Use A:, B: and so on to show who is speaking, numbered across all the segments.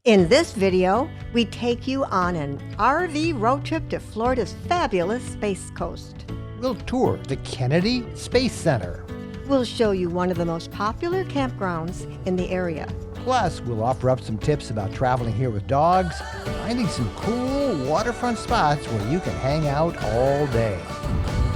A: In this video, we take you on an RV road trip to Florida's fabulous Space Coast.
B: We'll tour the Kennedy Space Center.
A: We'll show you one of the most popular campgrounds in the area.
B: Plus, we'll offer up some tips about traveling here with dogs, finding some cool waterfront spots where you can hang out all day.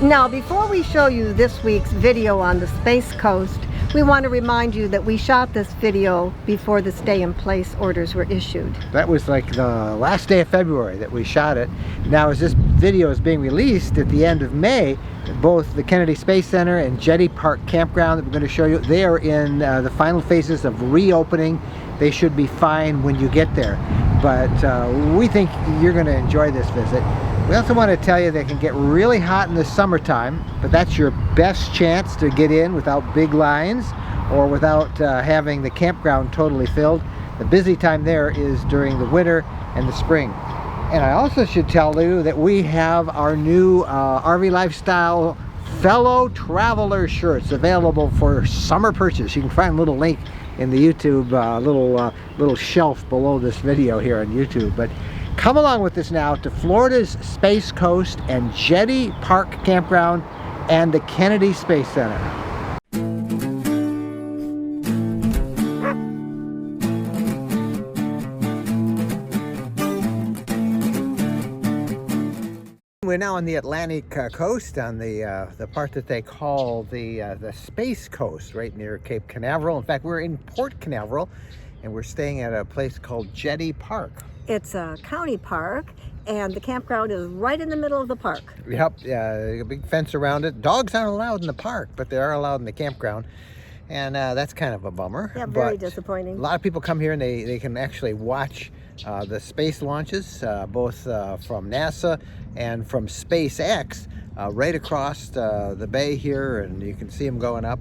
A: Now, before we show you this week's video on the Space Coast, we want to remind you that we shot this video before the stay-in-place orders were issued.
B: That was like the last day of February that we shot it. Now, as this video is being released at the end of May, both the Kennedy Space Center and Jetty Park campground that we're going to show you, they are in the final phases of reopening. They should be fine when you get there. But we think you're going to enjoy this visit. We also want to tell you they can get really hot in the summertime, but that's your best chance to get in without big lines or without having the campground totally filled. The busy time there is during the winter and the spring. And I also should tell you that we have our new RV Lifestyle Fellow Traveler shirts available for summer purchase. You can find a little link in the YouTube little shelf below this video here on YouTube. But come along with us now to Florida's Space Coast and Jetty Park Campground and the Kennedy Space Center. We're now on the Atlantic coast, on the part that they call the Space Coast, right near Cape Canaveral. In fact, we're in Port Canaveral, and we're staying at a place called Jetty Park.
A: It's a county park, and the campground is right in the middle of the park.
B: Yep, a big fence around it. Dogs aren't allowed in the park, but they are allowed in the campground. And that's kind of a bummer.
A: Yeah, very
B: but
A: disappointing.
B: A lot of people come here and they can actually watch the space launches, both from NASA and from SpaceX, right across the bay here, and you can see them going up.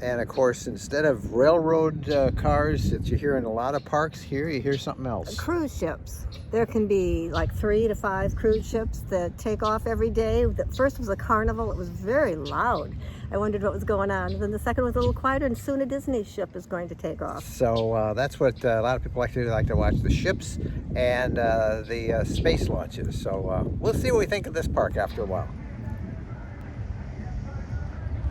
B: And of course, instead of railroad cars that you hear in a lot of parks, here you hear something else.
A: Cruise ships. There can be like 3 to 5 cruise ships that take off every day. The first was a Carnival. It was very loud. I wondered what was going on. Then the second was a little quieter, and soon a Disney ship is going to take off.
B: So that's what a lot of people like to do. They like to watch the ships and the space launches. So we'll see what we think of this park after a while.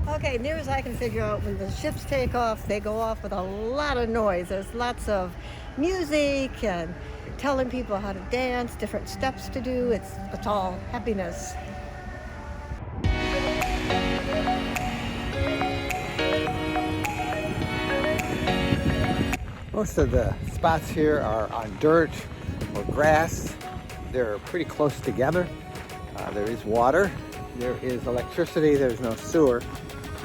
A: Okay, near as I can figure out, when the ships take off, they go off with a lot of noise. There's lots of music and telling people how to dance, different steps to do. It's all happiness.
B: Most of the spots here are on dirt or grass. They're pretty close together. There is water, there is electricity, there's no sewer.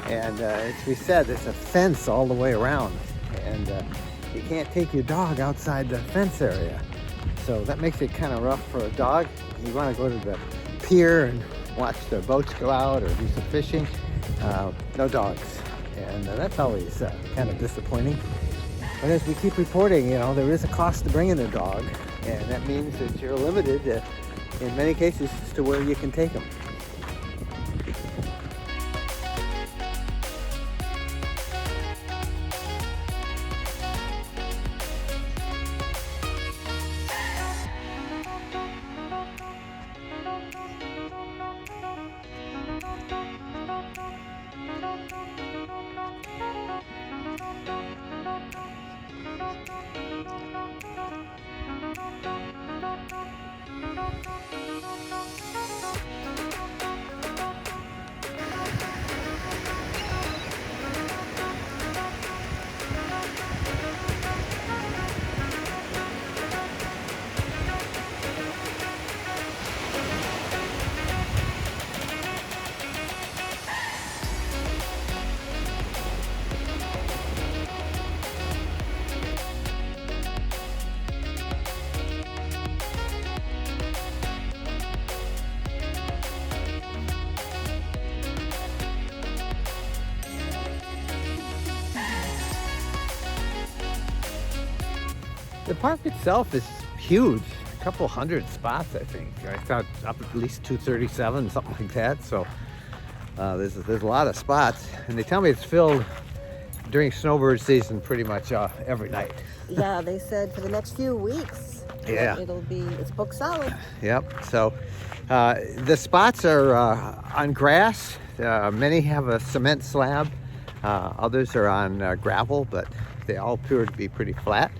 B: And as we said, there's a fence all the way around. And you can't take your dog outside the fence area. So that makes it kind of rough for a dog. You want to go to the pier and watch the boats go out or do some fishing. No dogs. And that's always kind of disappointing. But as we keep reporting, you know, there is a cost to bringing a dog, and that means that you're limited in many cases as to where you can take them. The park itself is huge, a couple hundred spots, I think. I thought up at least 237, something like that. So there's a lot of spots, and they tell me it's filled during snowbird season pretty much every night.
A: Yeah, they said for the next few weeks.
B: Yeah.
A: It's booked solid.
B: Yep. So the spots are on grass. Many have a cement slab. Others are on gravel, but they all appear to be pretty flat.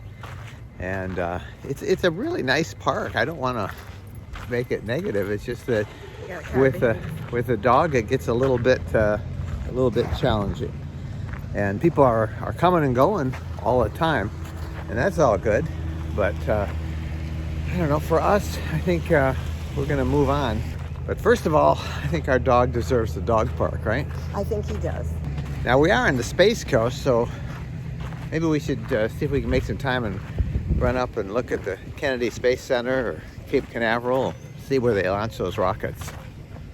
B: And it's a really nice park. I don't want to make it negative. It's just that with a dog, it gets a little bit challenging. And people are coming and going all the time, and that's all good. But I don't know, for us, I think we're gonna move on. But first of all, I think our dog deserves the dog park, right?
A: I think he does.
B: Now we are on the Space Coast, so maybe we should see if we can make some time and run up and look at the Kennedy Space Center or Cape Canaveral, see where they launch those rockets.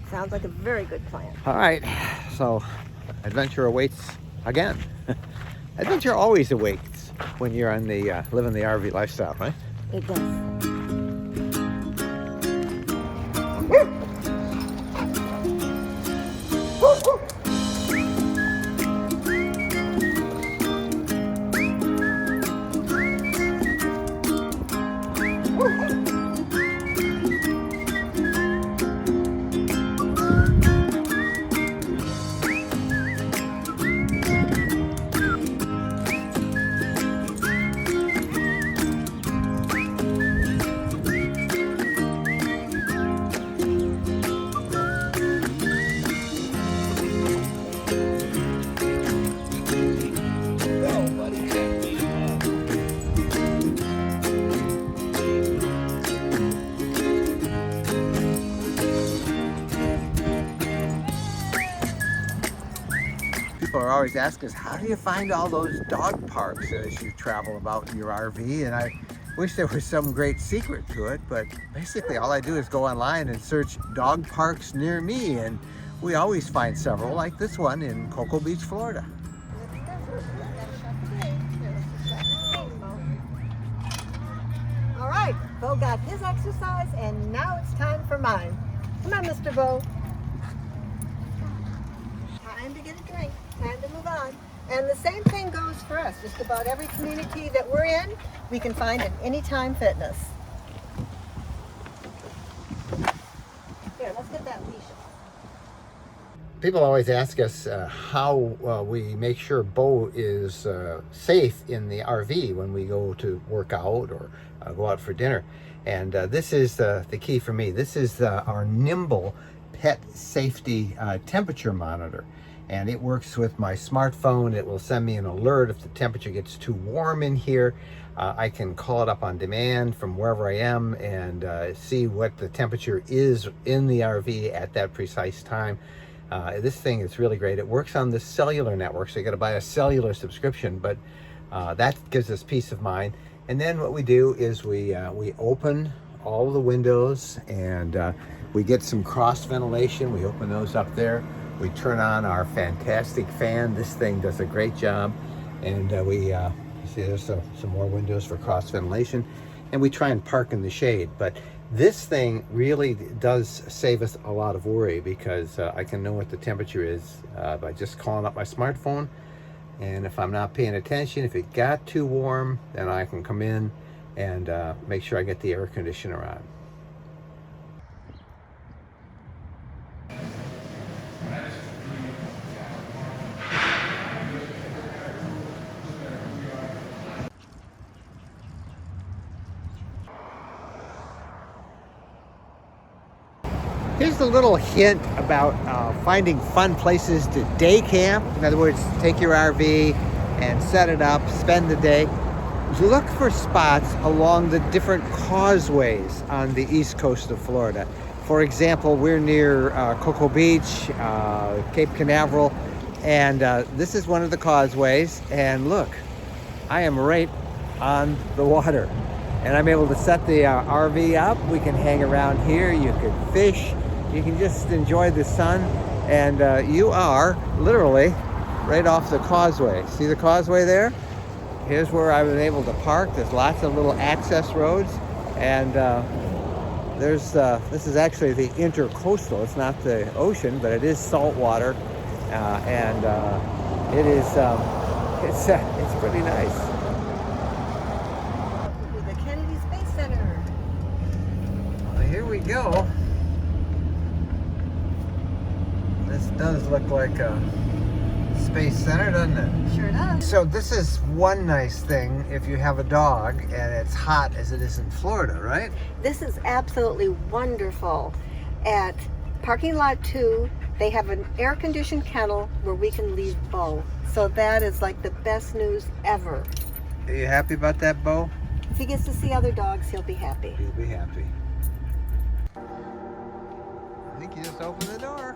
A: Sounds like a very good plan.
B: All right, so adventure awaits again. Adventure always awaits when you're on the living the RV lifestyle, right?
A: It does.
B: People are always asking us, how do you find all those dog parks as you travel about in your RV? And I wish there was some great secret to it, but basically all I do is go online and search dog parks near me, and we always find several, like this one in Cocoa Beach, Florida.
A: All right, Bo got his exercise, and now it's time for mine. Come on, Mr. Bo. Time to get a drink. Time to move on. And the same thing goes for us. Just about every community that we're in, we can find an Anytime Fitness. Here, let's get that leash.
B: People always ask us how we make sure Bo is safe in the RV when we go to work out or go out for dinner. And this is the key for me. This is our Nimble pet safety temperature monitor. And it works with my smartphone. It will send me an alert if the temperature gets too warm in here. I can call it up on demand from wherever I am and see what the temperature is in the RV at that precise time. This thing is really great. It works on the cellular network, so you got to buy a cellular subscription, but that gives us peace of mind. And then what we do is we open all the windows and we get some cross ventilation. We open those up there. We turn on our fantastic fan. This thing does a great job. And we see there's some more windows for cross ventilation. And we try and park in the shade. But this thing really does save us a lot of worry, because I can know what the temperature is by just calling up my smartphone. And if I'm not paying attention, if it got too warm, then I can come in and make sure I get the air conditioner on. Here's a little hint about finding fun places to day camp. In other words, take your RV and set it up, spend the day. Look for spots along the different causeways on the east coast of Florida. For example, we're near Cocoa Beach, Cape Canaveral, and this is one of the causeways. And look, I am right on the water. And I'm able to set the RV up. We can hang around here. You can fish. You can just enjoy the sun, and you are literally right off the causeway. See the causeway there? Here's where I've been able to park. There's lots of little access roads, and this is actually the intercoastal. It's not the ocean, but it is salt water, and it is It's pretty nice.
A: The Kennedy Space Center.
B: Well, here we go. This does look like a space center, doesn't it?
A: Sure does.
B: So this is one nice thing if you have a dog and it's hot as it is in Florida, right?
A: This is absolutely wonderful. At parking lot 2, they have an air-conditioned kennel where we can leave Bo. So that is like the best news ever.
B: Are you happy about that, Bo?
A: If he gets to see other dogs, he'll be happy.
B: He'll be happy. I think you just opened the door.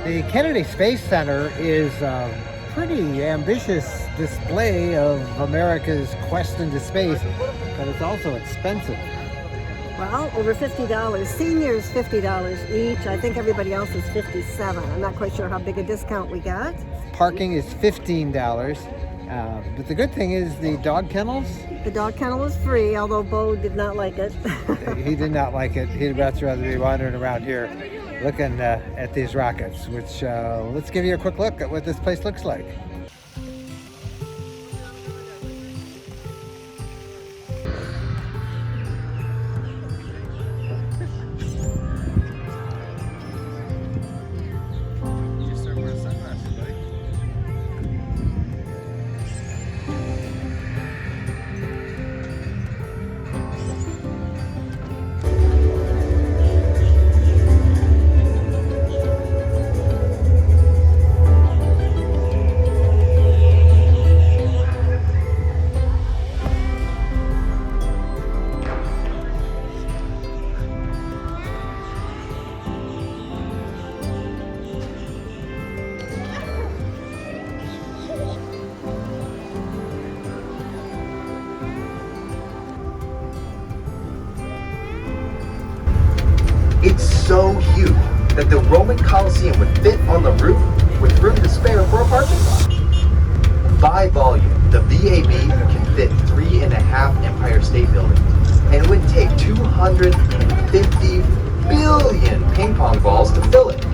B: The Kennedy Space Center is a pretty ambitious display of America's quest into space, but it's also expensive.
A: Well, over $50. Seniors, $50 each. I think everybody else is $57. I'm not quite sure how big a discount we got.
B: Parking is $15. But the good thing is the dog kennels,
A: The dog kennel is free, although Bo did not like it.
B: he did not like it. He'd much rather be wandering around here looking at these rockets, which let's give you a quick look at what this place looks like.
C: It's so huge that the Roman Colosseum would fit on the roof with room to spare for a parking lot. By volume, the VAB can fit 3.5 Empire State Buildings, and it would take 250 billion ping pong balls to fill it.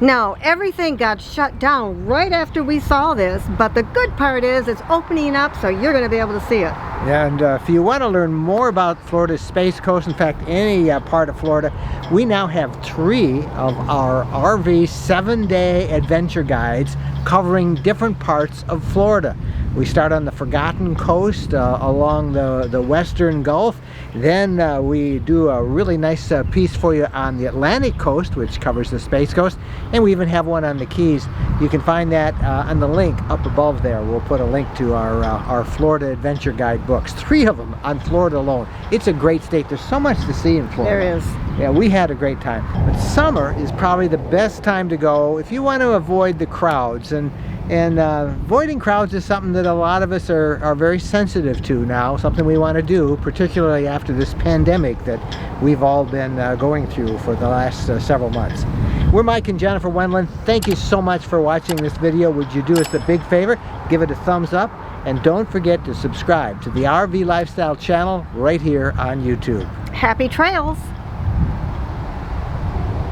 A: Now, everything got shut down right after we saw this, but the good part is it's opening up, so you're going to be able to see it.
B: And if you want to learn more about Florida's Space Coast, in fact, any part of Florida, we now have 3 of our RV 7-day adventure guides covering different parts of Florida. We start on the Forgotten Coast along the Western Gulf. Then we do a really nice piece for you on the Atlantic Coast, which covers the Space Coast. And we even have one on the Keys. You can find that on the link up above there. We'll put a link to our Florida Adventure Guide books. 3 of them on Florida alone. It's a great state. There's so much to see in Florida.
A: There is.
B: Yeah, we had a great time. But summer is probably the best time to go if you want to avoid the crowds. And avoiding crowds is something that a lot of us are very sensitive to now, something we want to do, particularly after this pandemic that we've all been going through for the last several months. We're Mike and Jennifer Wendland. Thank you so much for watching this video. Would you do us a big favor? Give it a thumbs up, and don't forget to subscribe to the RV Lifestyle channel right here on YouTube.
A: Happy trails!